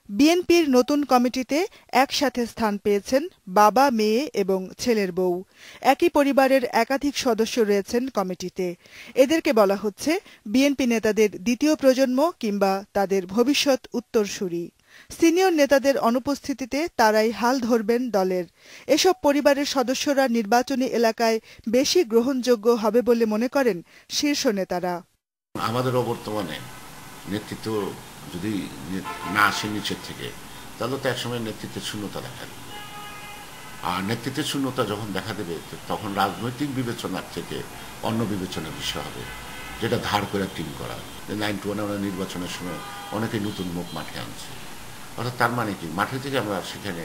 বিএনপির নতুন কমিটিতে একসাথে স্থান পেয়েছেন বাবা, মেয়ে এবং ছেলের বউ। একই পরিবারের একাধিক সদস্য রয়েছেন কমিটিতে। এদেরকে বলা হচ্ছে বিএনপি নেতাদের দ্বিতীয় প্রজন্ম কিংবা তাদের ভবিষ্যৎ উত্তরসূরি। সিনিয়র নেতাদের অনুপস্থিতিতে তারাই হাল ধরবেন দলের। এসব পরিবারের সদস্যরা নির্বাচনী এলাকায় বেশি গ্রহণযোগ্য হবে বলে মনে করেন শীর্ষ নেতারা। আমাদেরও বর্তমানে নেতৃত্ব যদি না আসে নিচের থেকে, তাহলে তো একসময় নেতৃত্বের শূন্যতা দেখা দেবে। আর নেতৃত্বের শূন্যতা যখন দেখা দেবে, তখন রাজনৈতিক বিবেচনার থেকে অন্য বিবেচনার বিষয় হবে, যেটা ধার করে টিম করা। 91 আমরা নির্বাচনের সময় অনেকে নতুন মুখ মাঠে আনছে, অর্থাৎ তার মানে কি মাঠে থেকে আমরা সেখানে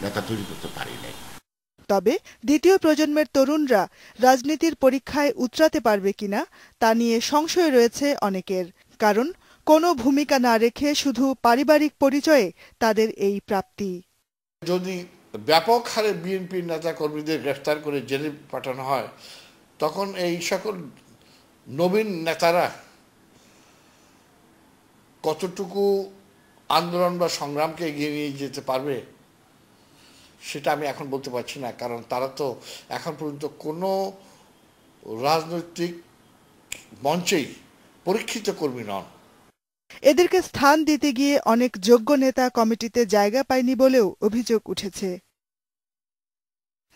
নেতা তৈরি করতে পারি নাই। তবে দ্বিতীয় প্রজন্মের তরুণরা রাজনীতির পরীক্ষায় উতরাতে পারবে কিনা তা নিয়ে সংশয় রয়েছে অনেকের। কারণ কোনো ভূমিকা না রেখে শুধু পারিবারিক পরিচয়ে তাদের এই প্রাপ্তি। যদি ব্যাপক হারে বিএনপির নেতা কর্মীদের গ্রেফতার করে জেলে পাঠানো হয়, তখন এই সকল নবীন নেতারা কতটুকু আন্দোলন বা সংগ্রামকে এগিয়ে নিয়ে যেতে পারবে সেটা আমি এখন বলতে পারছি না। কারণ তারা তো এখন পর্যন্ত কোনো রাজনৈতিক মঞ্চেই পরীক্ষিত কর্মী নন। এদেরকে স্থান দিতে গিয়ে অনেক যোগ্য নেতা কমিটিতে জায়গা পায়নি বলেও অভিযোগ উঠেছে।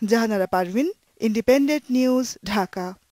Jahanara Parvin, independent news, Dhaka.